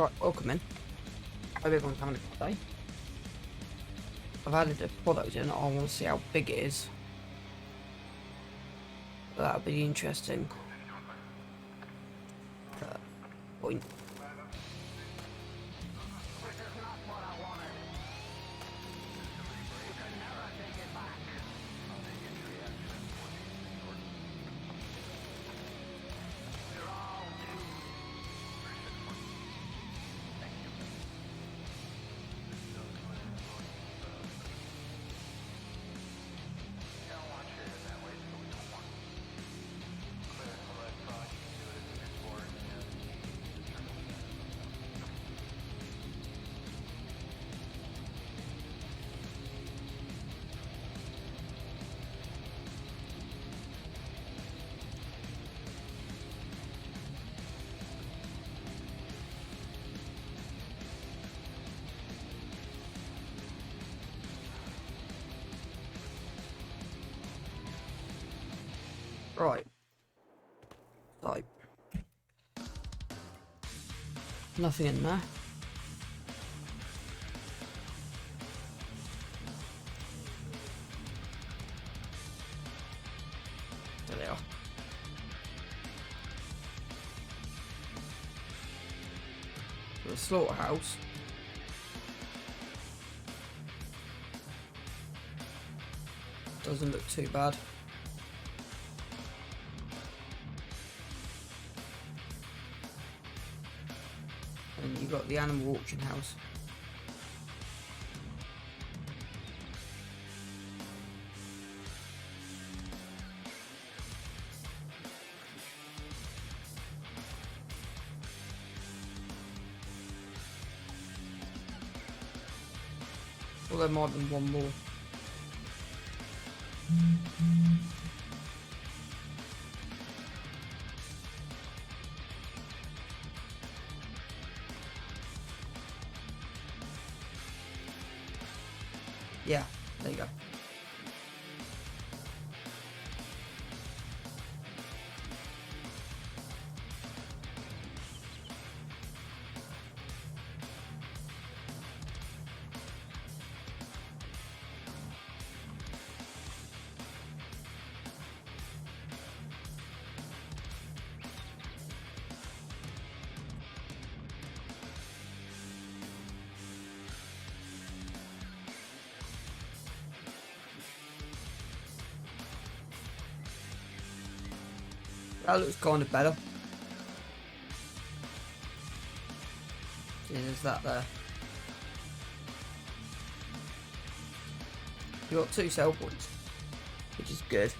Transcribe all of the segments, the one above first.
Right, welcome in. Hope everyone's having a good day. I've added a product in, I want to see how big it is. That'll be interesting. Point. Right. Type. Nothing in there. There they are. The slaughterhouse. Doesn't look too bad. And you've got the animal auction house. Well, there might be one more. Yeah, there you go. That looks kind of better. Yeah, there's that there. You got 2 sell points, which is good.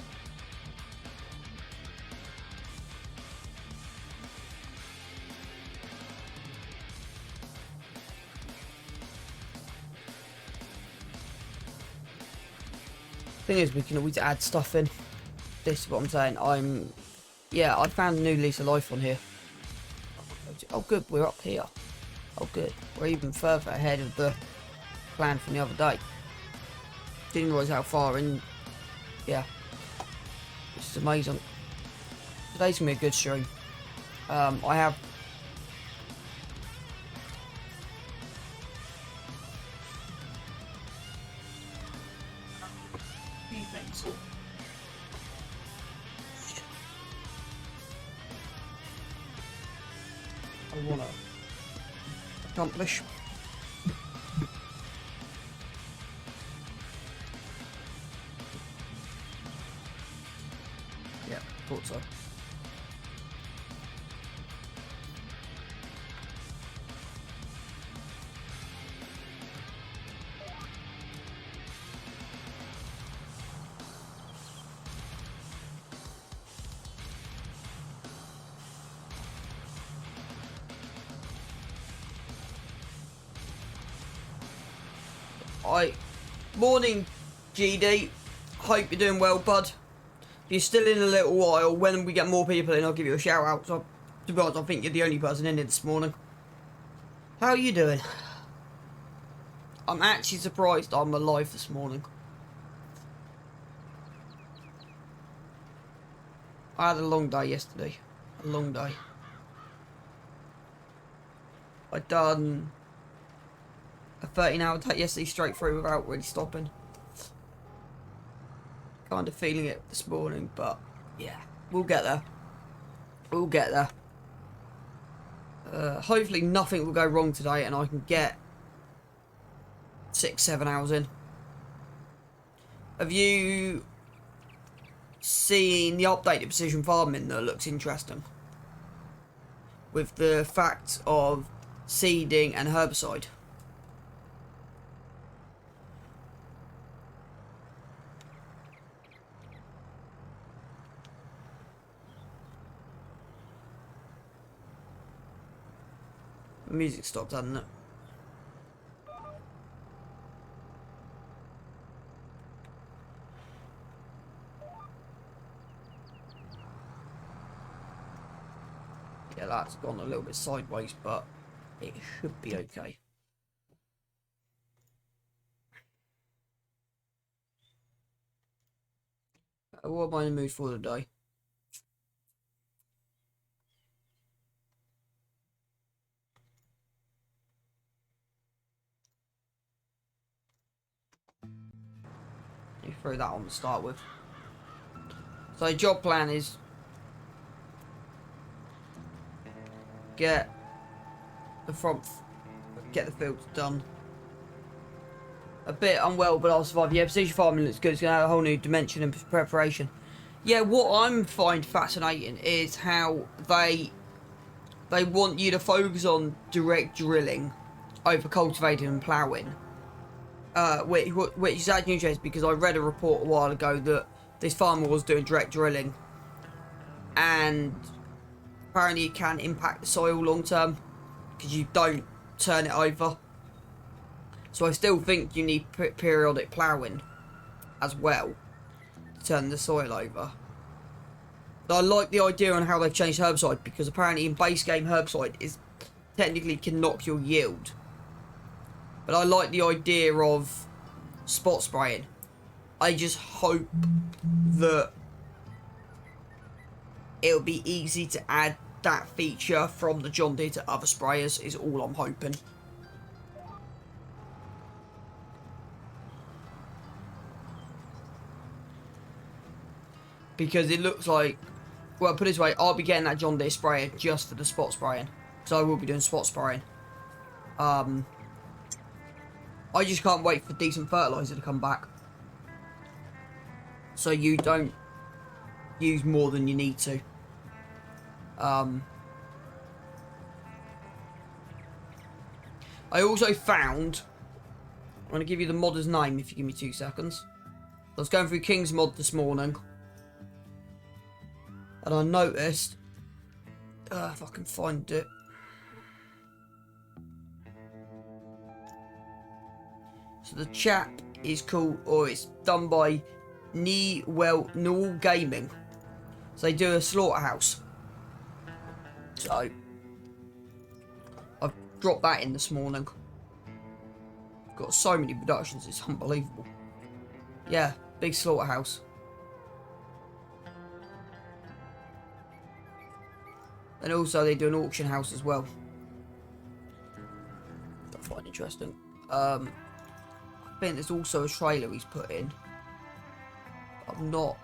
Thing is, we can always add stuff in. This is what I'm saying. Yeah, I found a new lease of life on here. Oh good, we're up here. Oh good, we're even further ahead of the plan from the other day. Didn't realise how far in. Yeah, this is amazing. Today's gonna be a good stream. I have. I want to accomplish. Yeah, thought so. Morning, GD. Hope you're doing well, bud. If you're still in a little while, when we get more people in, I'll give you a shout out. So, to be honest, I think you're the only person in here this morning. How are you doing? I'm actually surprised I'm alive this morning. I had a long day yesterday. A long day. I done a 13-hour day yesterday straight through without really stopping. Kind of feeling it this morning, but yeah, we'll get there. We'll get there. Hopefully nothing will go wrong today and I can get 6-7 hours in. Have you seen the updated precision farming that looks interesting? With the fact of seeding and herbicide. The music stopped, hasn't it? Yeah, that's gone a little bit sideways, but it should be okay. What am I in the mood for today? You throw that on to start with. So job plan is get the fields done. A bit unwell, but I'll survive. Yeah, precision farming looks good. It's going to have a whole new dimension and preparation. Yeah, what I'm find fascinating is how they want you to focus on direct drilling over cultivating and ploughing. Which is actually interesting because I read a report a while ago that this farmer was doing direct drilling and apparently it can impact the soil long term because you don't turn it over. So I still think you need periodic ploughing as well to turn the soil over. But I like the idea on how they've changed herbicide because apparently in base game herbicide is technically can knock your yield. But I like the idea of spot spraying. I just hope that it'll be easy to add that feature from the John Deere to other sprayers is all I'm hoping. Because it looks like, well, put it this way, I'll be getting that John Deere sprayer just for the spot spraying. So I will be doing spot spraying. I just can't wait for decent fertiliser to come back. So you don't use more than you need to. I also found, I'm going to give you the modder's name if you give me 2 seconds. I was going through King's Mod this morning. And I noticed, if I can find it. So the chap is called, or it's done by Null Gaming. So they do a slaughterhouse. So I've dropped that in this morning. Got so many productions, it's unbelievable. Yeah, big slaughterhouse. And also they do an auction house as well. I find interesting. I think there's also a trailer he's put in. I'm not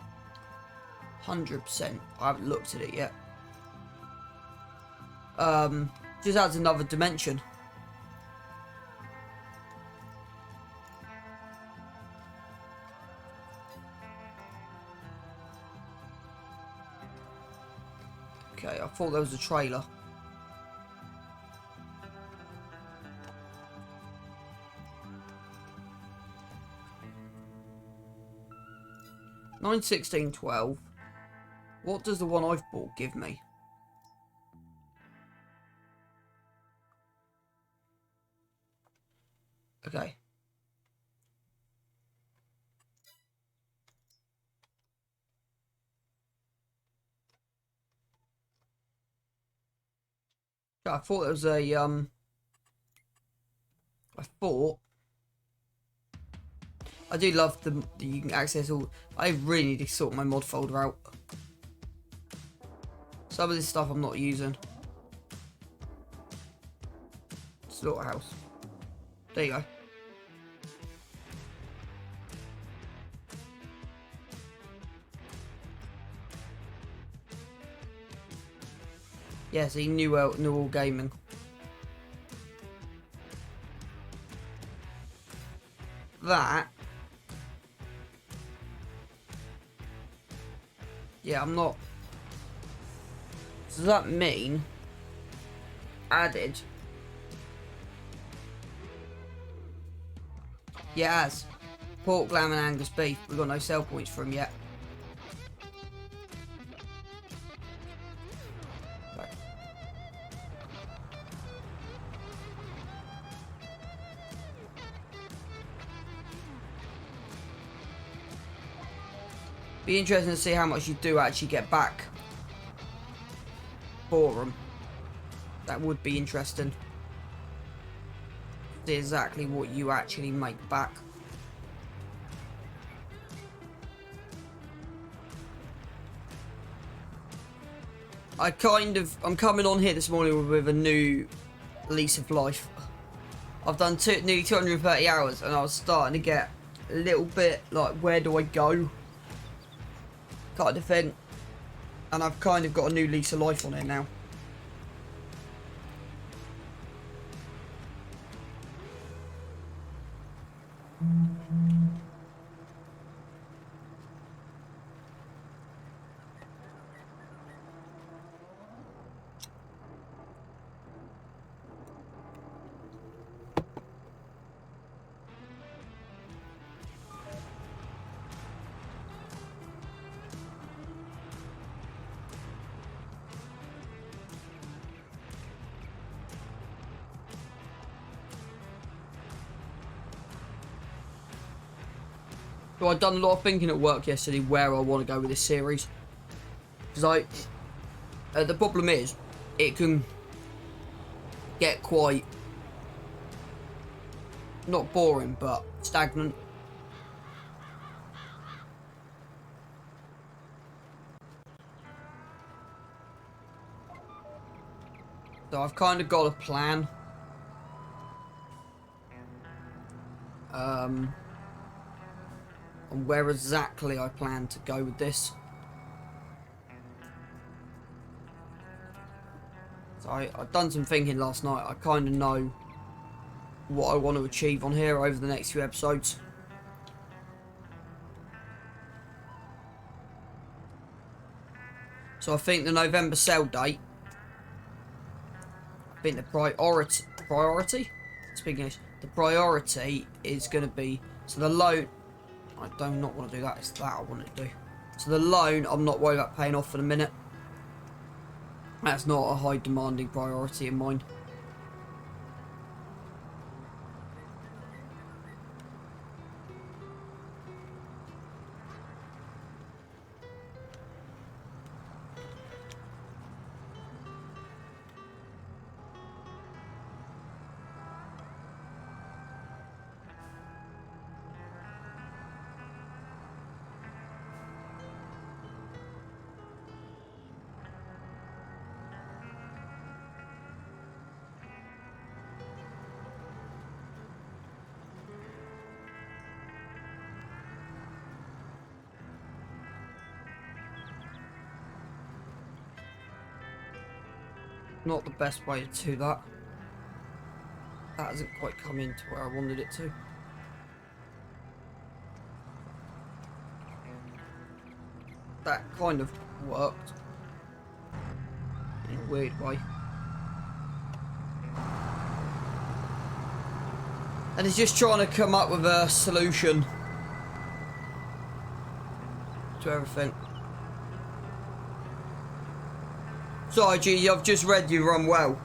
100%. I haven't looked at it yet. Just adds another dimension. Okay, I thought there was a trailer. $9.16.12. What does the one I've bought give me? Okay. I thought there was a I do love the you can access all. I really need to sort my mod folder out. Some of this stuff I'm not using. slaughterhouse. There you go. Yes, he knew all gaming. That. Yeah, I'm not. Does that mean added? Yes. Pork, lamb and Angus beef. We've got no sell points for him yet. Right. Be interesting to see how much you do actually get back for them. That would be interesting. See exactly what you actually make back. I'm coming on here this morning with a new lease of life. I've done nearly 230 hours and I was starting to get a little bit like, where do I go? Kind of thing. And I've kind of got a new lease of life on it now. So I've done a lot of thinking at work yesterday where I want to go with this series. Because the problem is, it can get quite, not boring, but stagnant. So I've kind of got a plan. On where exactly I plan to go with this. So I've done some thinking last night. I kind of know what I want to achieve on here over the next few episodes. So I think the November sale date, I think the priority? Speaking English, the priority is going to be, so the loan, I do not want to do that, it's that I want to do. So the loan, I'm not worried about paying off for the minute. That's not a high demanding priority in mine. Not the best way to do that. That hasn't quite come into where I wanted it to. That kind of worked. In a weird way. And it's just trying to come up with a solution to everything. Sorry, G, I've just read you run well.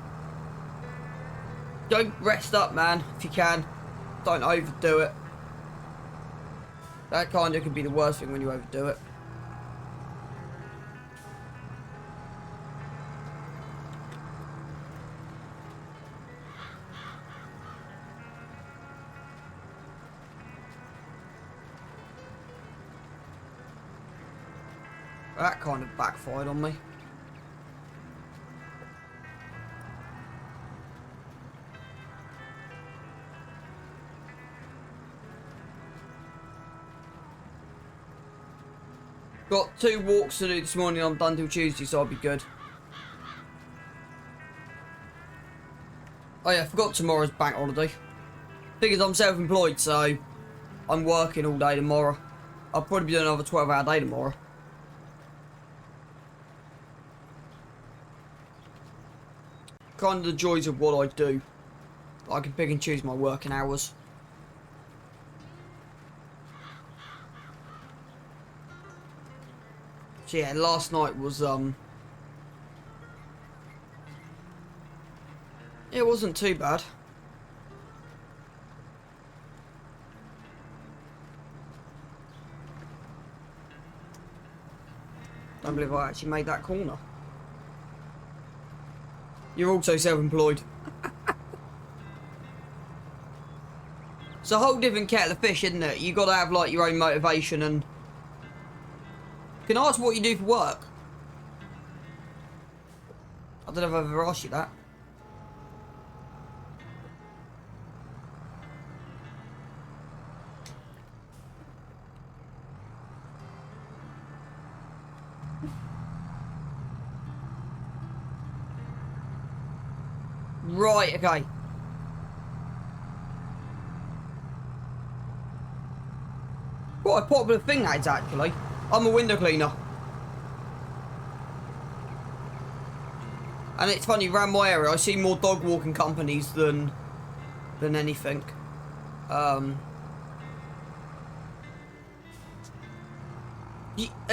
Don't rest up, man, if you can. Don't overdo it. That kind of could be the worst thing when you overdo it. That kind of backfired on me. Got 2 walks to do this morning. I'm done till Tuesday, so I'll be good. Oh yeah, I forgot tomorrow's bank holiday. Because I'm self-employed, so I'm working all day tomorrow. I'll probably be doing another 12-hour day tomorrow. Kind of the joys of what I do. I can pick and choose my working hours. So yeah, last night was it wasn't too bad. Don't believe I actually made that corner. You're also self-employed. It's a whole different kettle of fish, isn't it? You gotta have like your own motivation and... Can I ask what you do for work? I don't know if I've ever asked you that. Right, okay. Quite a popular thing that is actually. I'm a window cleaner. And it's funny, around my area I see more dog walking companies than anything. Have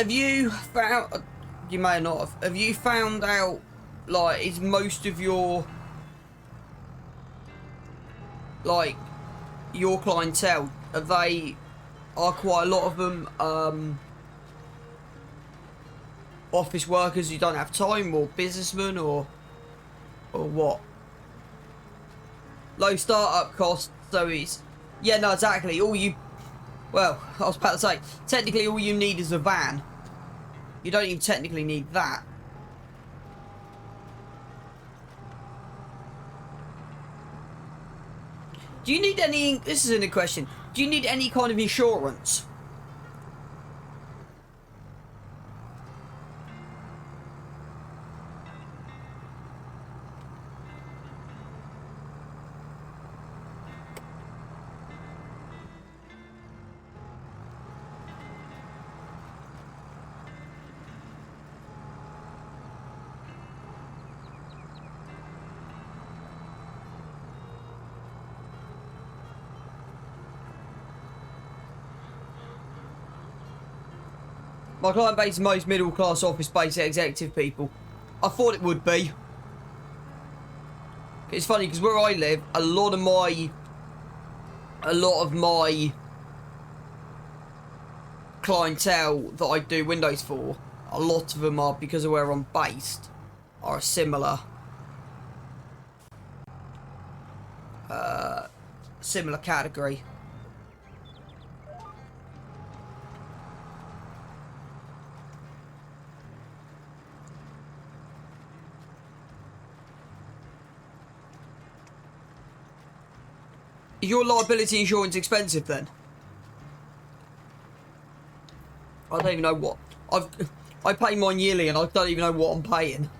you found, you may not have you found out, like, is most of your, like, your clientele, are quite a lot of them office workers who don't have time, or businessmen, or what? Low startup costs, so it's, yeah, no, exactly, well, I was about to say, technically all you need is a van. You don't even technically need that. Do you need any, this is a question, do you need any kind of insurance? My client base is most middle class office based executive people. I thought it would be. It's funny because where I live, a lot of my clientele that I do windows for, a lot of them are, because of where I'm based, are a similar category. Is your liability insurance expensive then? I don't even know what I pay mine yearly and I don't even know what I'm paying.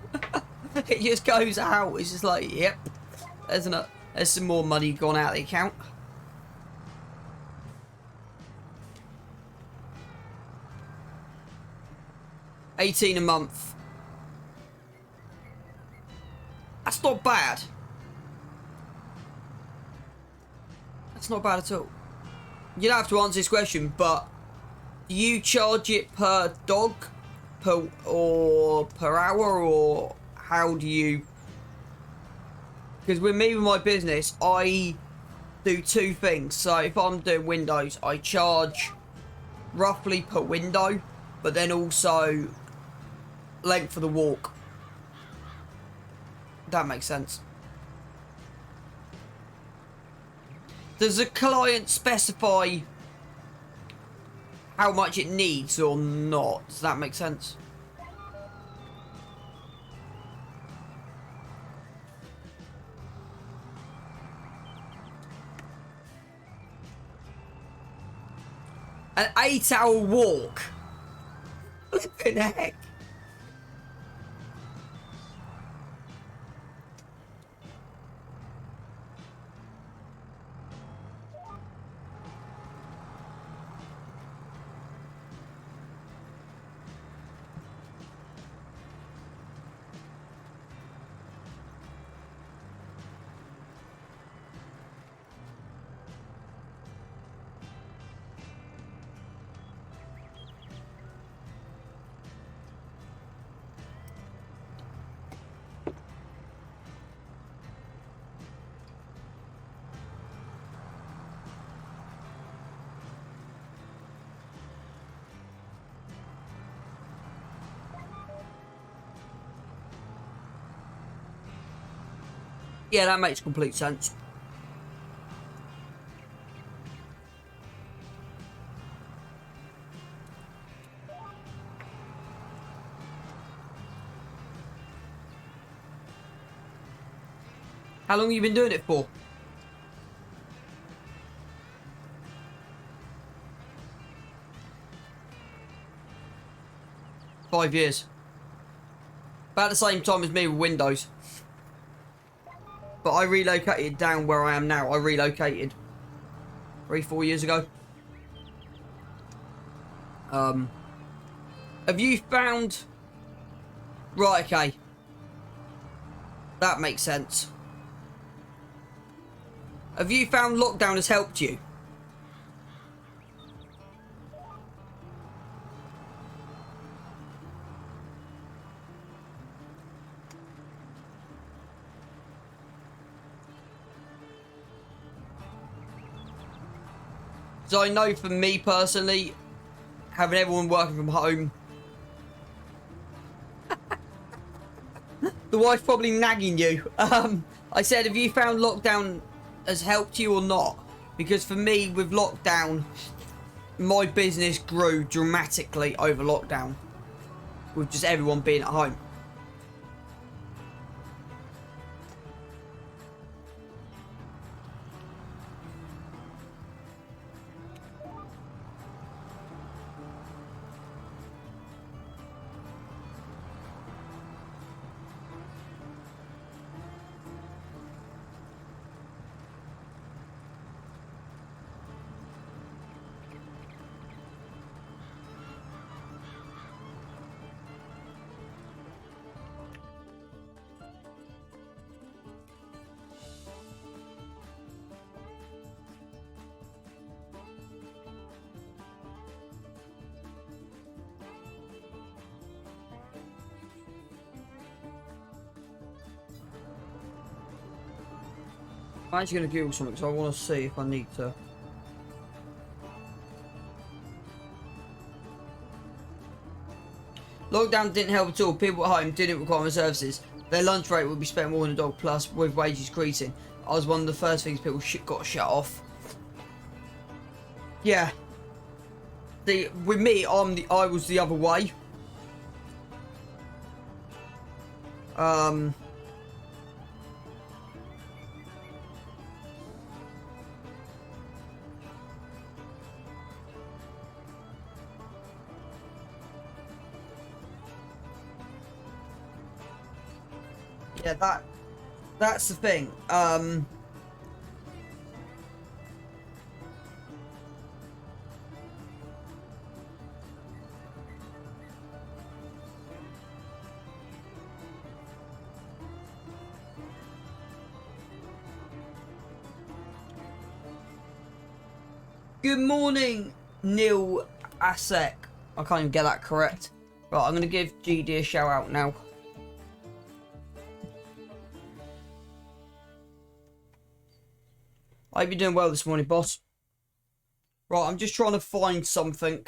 It just goes out. It's just like, yep, there's some more money gone out of the account. $18 a month. That's not bad. That's not bad at all. You don't have to answer this question, but do you charge it per dog, per hour, or how do you? Because with me, with my business, I do 2 things. So if I'm doing windows, I charge roughly per window, but then also length of the walk. That makes sense. Does the client specify how much it needs or not? Does that make sense? An 8-hour walk. Flipping heck. Yeah, that makes complete sense. How long have you been doing it for? Five years. About the same time as me with Windows. But I relocated down where I am now. I relocated 3-4 years ago. Have you found... Right, okay. That makes sense. Have you found lockdown has helped you? So I know for me personally, having everyone working from home, the wife probably nagging you. I said, have you found lockdown has helped you or not? Because for me, with lockdown, my business grew dramatically over lockdown. With just everyone being at home. I'm actually going to Google something because I want to see if I need to. Lockdown didn't help at all. People at home didn't require my services. Their lunch rate would be spent more than $1 plus with wages increasing. I was one of the first things people got shut off. Yeah. With me, I was the other way. Yeah, that's the thing. Good morning, Neil Asek. I can't even get that correct. Right, I'm going to give GD a shout out now. I hope you're doing well this morning, boss. Right, I'm just trying to find something.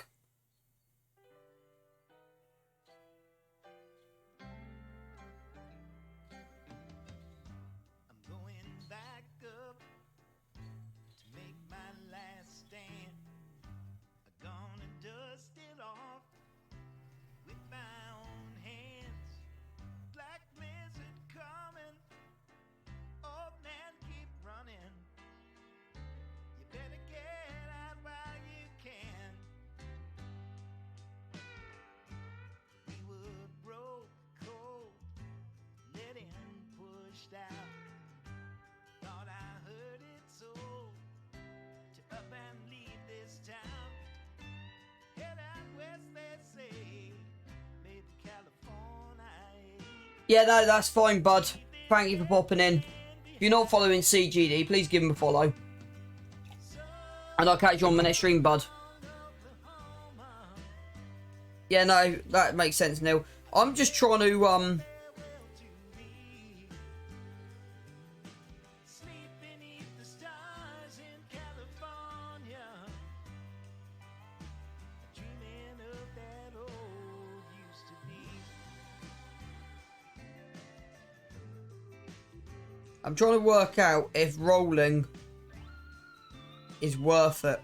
Yeah, no, that's fine, bud. Thank you for popping in. If you're not following CGD, please give him a follow. And I'll catch you on my next stream, bud. Yeah, no, that makes sense, Neil. I'm just trying to, I'm trying to work out if rolling is worth it.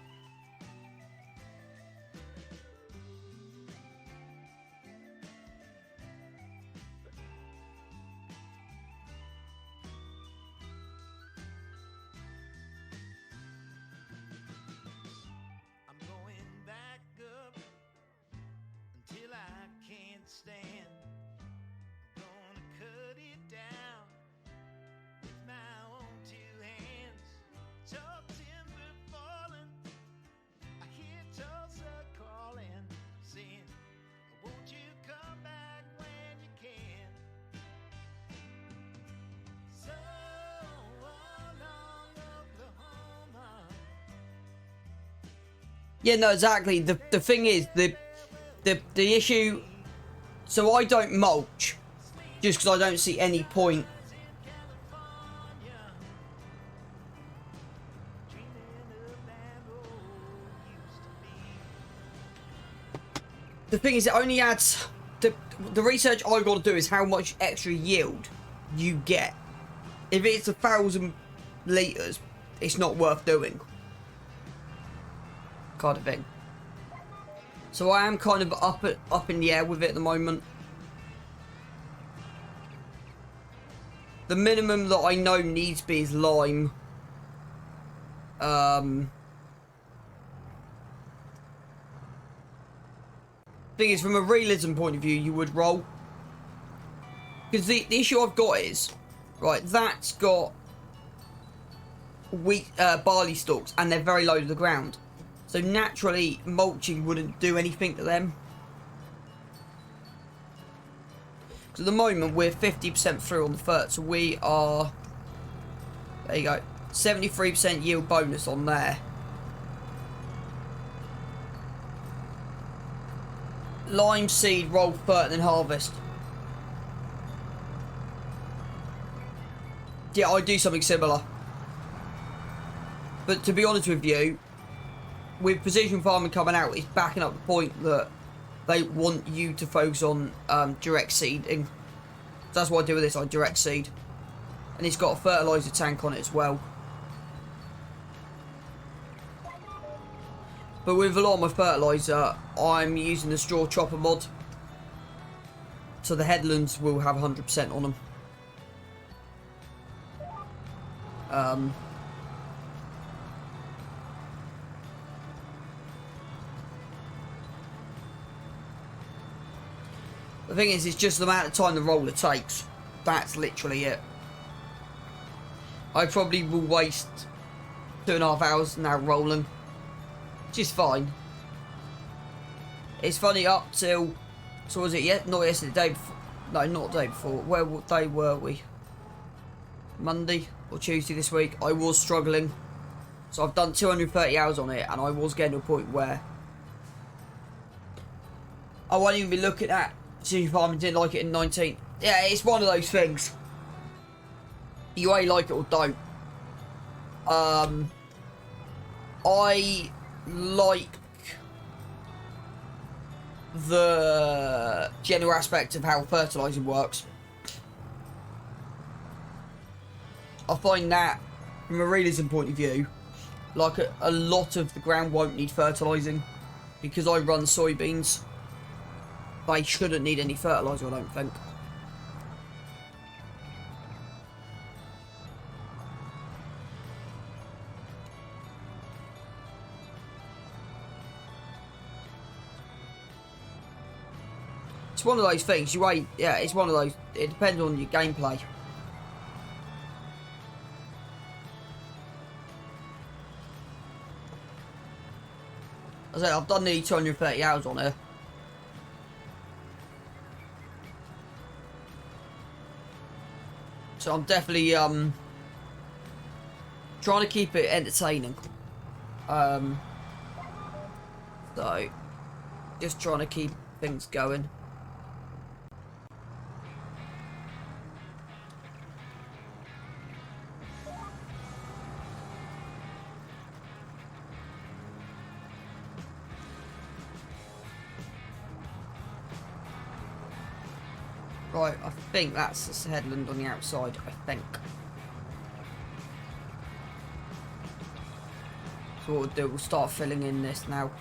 Yeah, no, exactly. The thing is, the issue. So I don't mulch, just because I don't see any point. The thing is, it only adds. The research I've got to do is how much extra yield you get. If it's 1,000 litres, it's not worth doing. Kind of thing. So I am kind of up in the air with it at the moment. The minimum that I know needs to be is lime. Thing is, from a realism point of view, you would roll. Because the issue I've got is, right, that's got wheat, barley stalks, and they're very low to the ground. So naturally, mulching wouldn't do anything to them. So at the moment, we're 50% through on the fert, so we are, there you go, 73% yield bonus on there. Lime seed, roll fert, and then harvest. Yeah, I do something similar. But to be honest with you, with precision farming coming out, it's backing up the point that they want you to focus on direct seeding. So that's what I do with this, I direct seed. And it's got a fertiliser tank on it as well. But with a lot of my fertiliser, I'm using the straw chopper mod. So the headlands will have 100% on them. The thing is, it's just the amount of time the roller takes. That's literally it. I probably will waste 2.5 hours now rolling. Which is fine. It's funny, up till... So was it yet? Not yesterday, the day before. No, not the day before. What day were we? Monday or Tuesday this week. I was struggling. So I've done 230 hours on it, and I was getting to a point where I won't even be looking at precision farming. Didn't like it in 19. Yeah, it's one of those things. You either like it or don't. I like the general aspect of how fertilising works. I find that, from a realism point of view, like a lot of the ground won't need fertilising. Because I run soybeans, they shouldn't need any fertiliser, I don't think. It's one of those things, yeah, it's one of those, it depends on your gameplay. I said I've done nearly 230 hours on here. So I'm definitely trying to keep it entertaining. So just trying to keep things going. Right, I think that's the headland on the outside, I think. So what we'll do, we'll start filling in this now.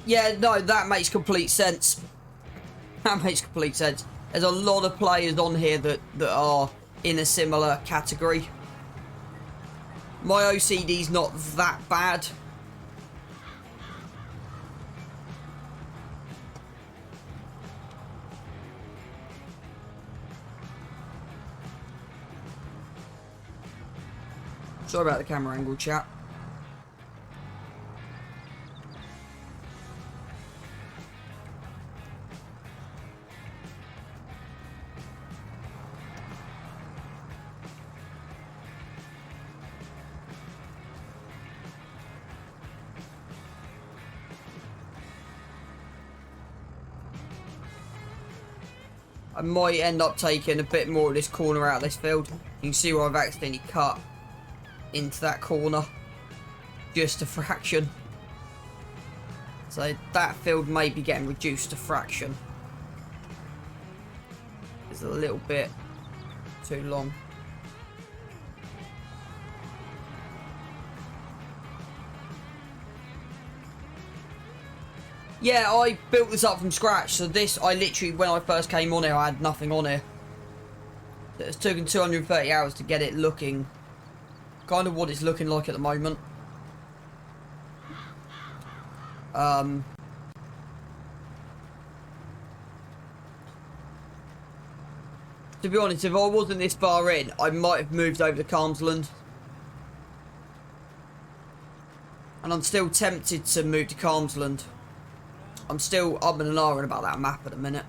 Yeah, no, that makes complete sense. That makes complete sense. There's a lot of players on here that are in a similar category. My OCD's not that bad. Sorry about the camera angle, chat. I might end up taking a bit more of this corner out of this field. You can see where I've accidentally cut into that corner. Just a fraction. So that field may be getting reduced to fraction. It's a little bit too long. Yeah, I built this up from scratch. So this, I literally, when I first came on here, I had nothing on here. It's taken 230 hours to get it looking kind of what it's looking like at the moment. To be honest, if I wasn't this far in, I might have moved over to Calmsland. And I'm still tempted to move to Calmsland. I'm still umming and ahhing about that map at the minute.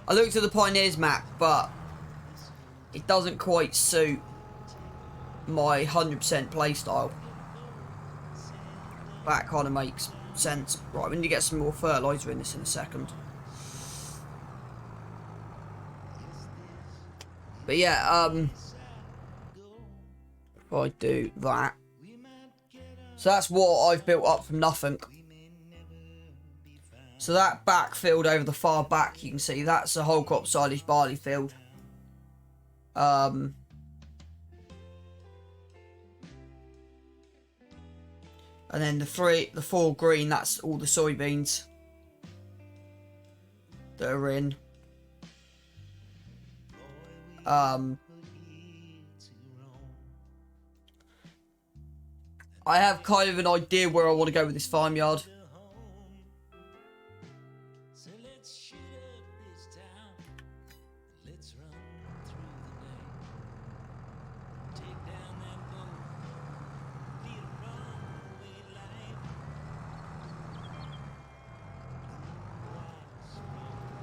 I looked at the Pioneers map, but it doesn't quite suit my 100% playstyle. That kind of makes sense. Right, we need to get some more fertiliser in this in a second. But yeah, if I do that. So that's what I've built up from nothing. So that backfield over the far back, you can see that's a whole crop silage barley field. And then the four green, that's all the soybeans that are in. I have kind of an idea where I want to go with this farmyard.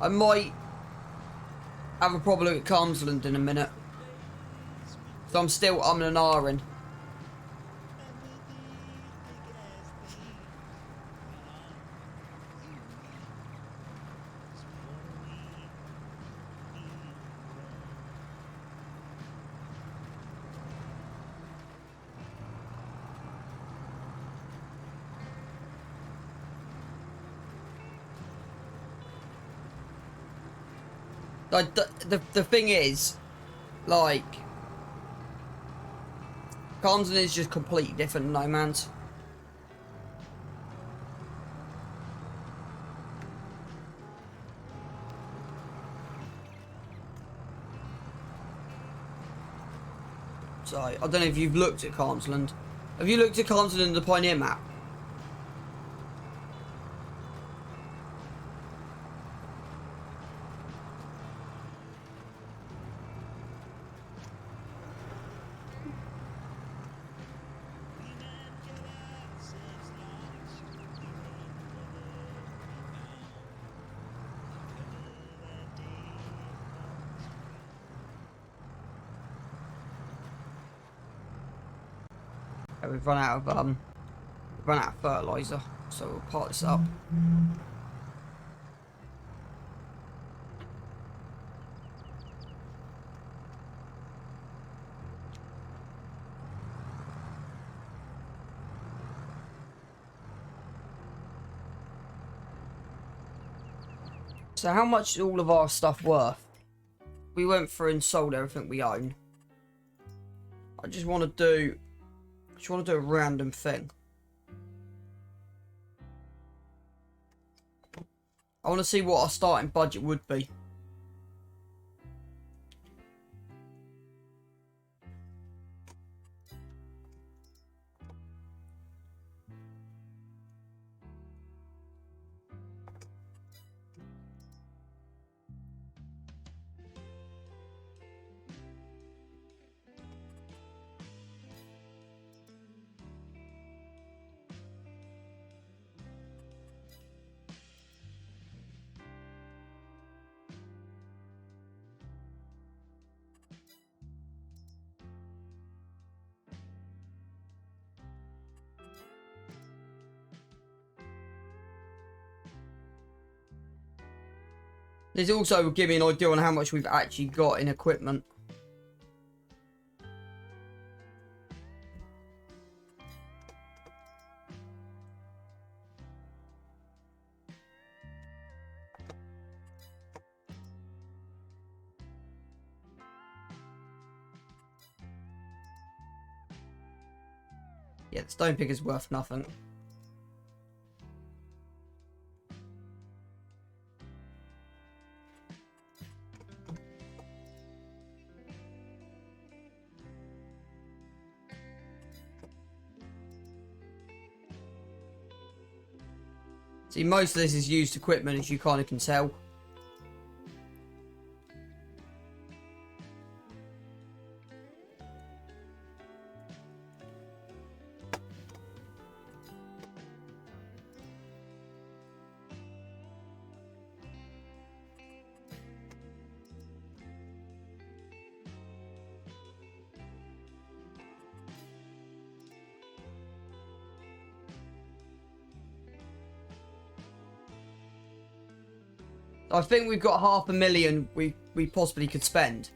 I might have a proper look at Calmsland in a minute. So I'm still umming and ahhing. Like, the thing is, like, Calmsland is just completely different than No Man's. So, I don't know if you've looked at Calmsland. Have you looked at Calmsland in the Pioneer map? we've run out of fertilizer, so we'll part this up. So how much is all of our stuff worth? We went through and sold everything we own. I just want to do a random thing. I want to see what our starting budget would be. This also will give me an idea on how much we've actually got in equipment. Yeah, the stone pick is worth nothing. See, most of this is used equipment, as you kind of can tell. I think we've got $500,000 we possibly could spend.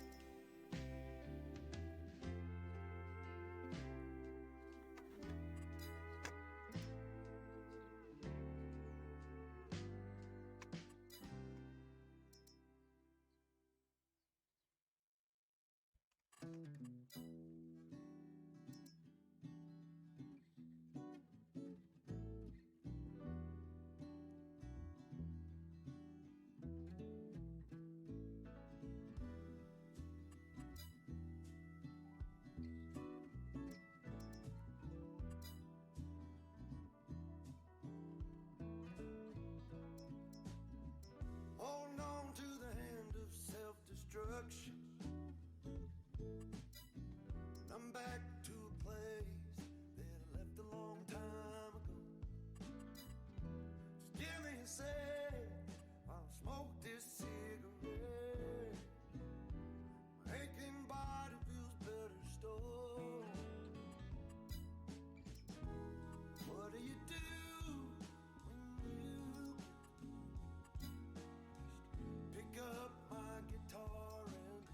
I'm back to a place that I left a long time ago. Just give me a sec while I smoke this cigarette. My aching body feels better still. What do you do when you just pick up my guitar and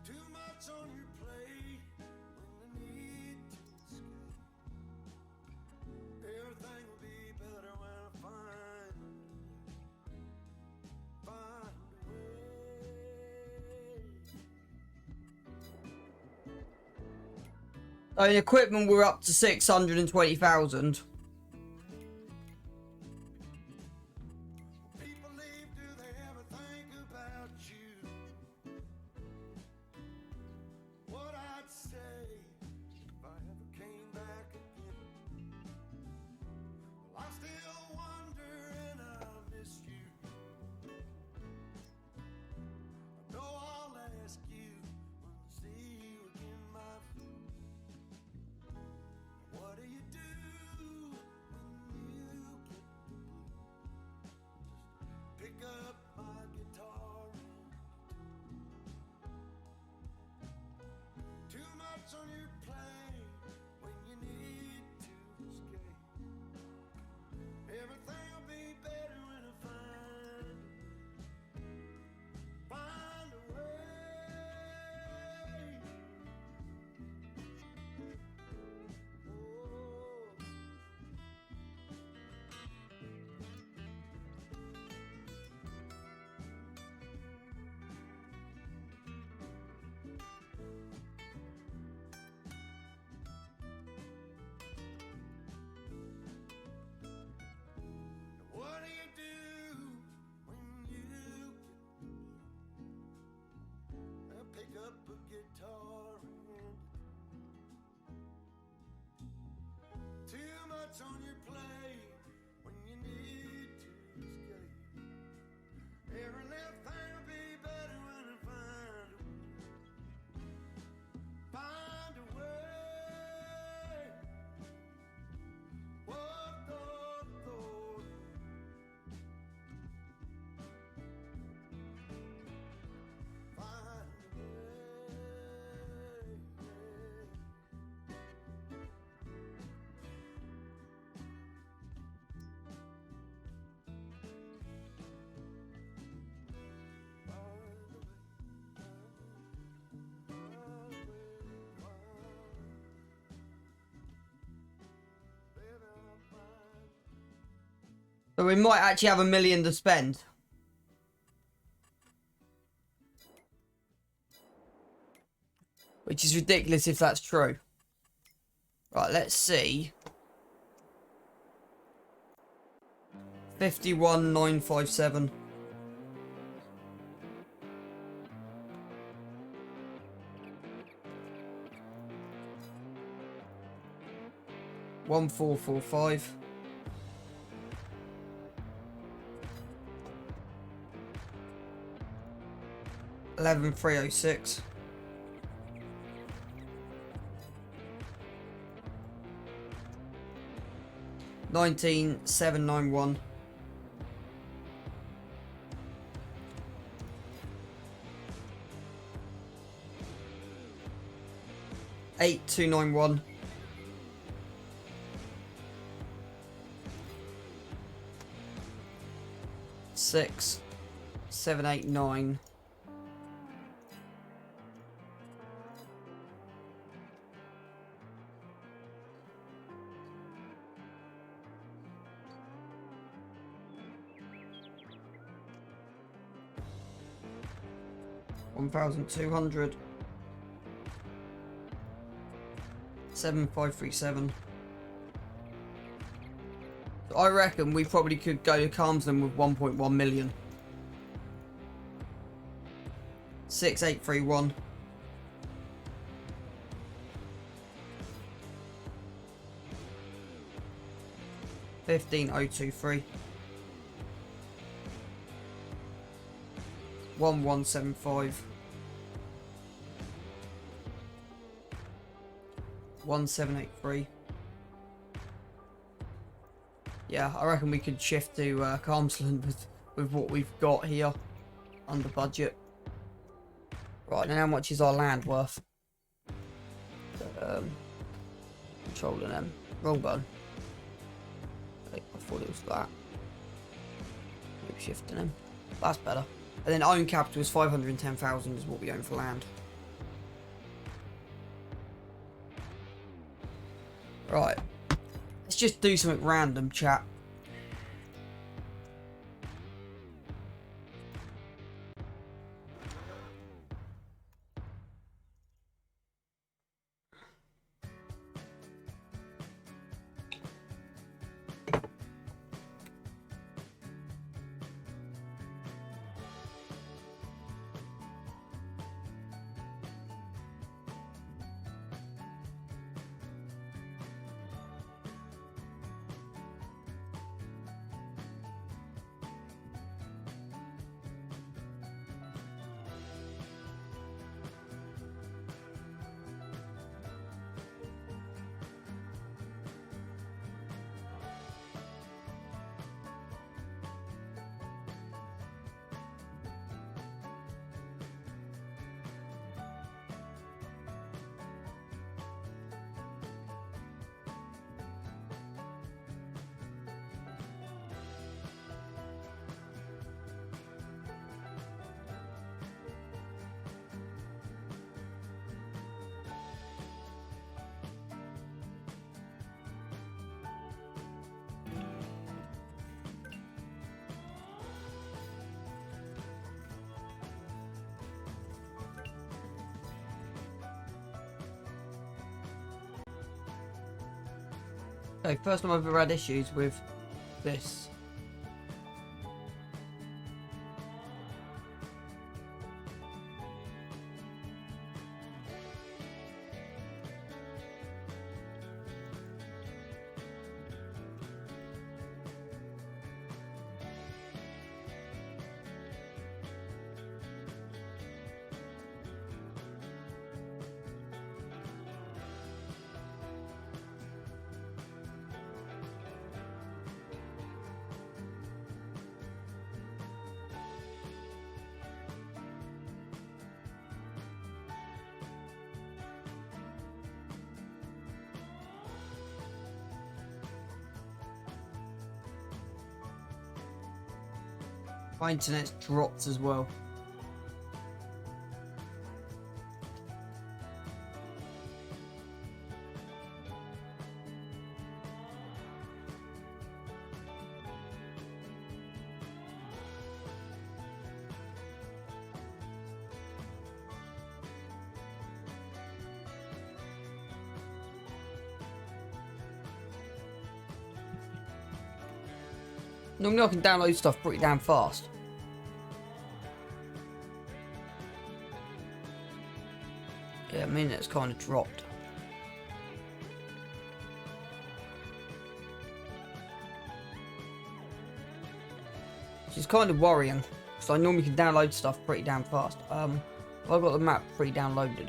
too much on your plate when I need to escape? Everything will be better when I find a way. In equipment, we're up to 620,000. People leave, do they ever think about you? What I'd say if I ever came back again. Well, I still wonder and I miss you. I know I'll ask you when I see you again, my friend. What do you do what's on your plate when you need to escape. Every little thing will be better when I find a way. Whoa, Lord, Lord. Find a way. So we might actually have $1 million to spend. Which is ridiculous if that's true. Right, let's see. 51,957. $1,445. 11,306. 19,791. 8,291. 6,789. 1,200. 7,537. So I reckon we probably could go to Calmsland with 1.1 million. 6,831. 15,023. 1175. 1783. Yeah, I reckon we could shift to Calmsland with what we've got here under budget. Right, now how much is our land worth? Controlling them. Wrong button. Okay, I thought it was that. Maybe shifting them. That's better. And then own capital is 510,000 is what we own for land. Right. Let's just do something random, chat. Okay, first time I've ever had issues with this. My internet's dropped as well. Normally I can download stuff pretty damn fast. Yeah, I mean it's kind of dropped. Which is kind of worrying, because I normally can download stuff pretty damn fast. I've got the map pre-downloaded.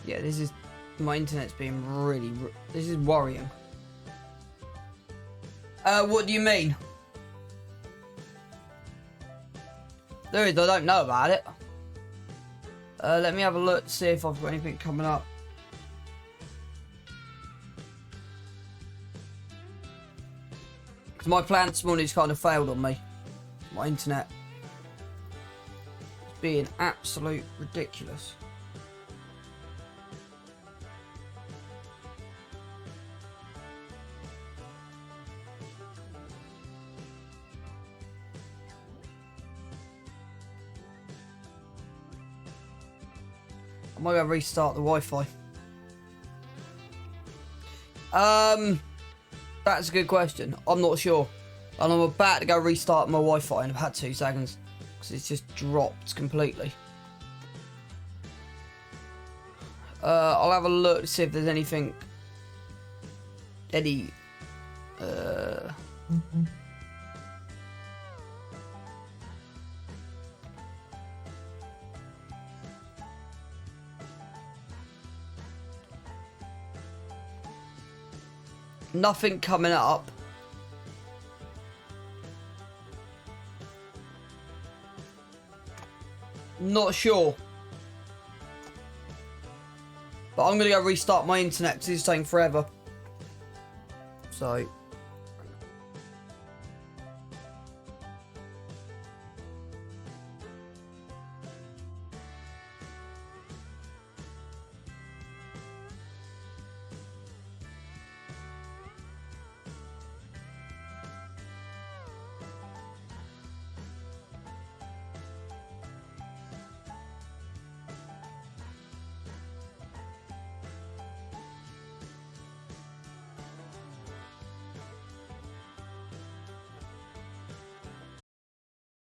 Yeah, this is... my internet's being really... this is worrying. What do you mean? There is, I don't know about it. Let me have a look, see if I've got anything coming up. Because my plan this morning's kind of failed on me. My internet. It's being absolute ridiculous. I might go restart the Wi-Fi. That's a good question. I'm not sure. And I'm about to go restart my Wi-Fi in about 2 seconds. Because it's just dropped completely. I'll have a look to see if there's anything... Nothing coming up. Not sure. But I'm going to go restart my internet because it's taking forever. So...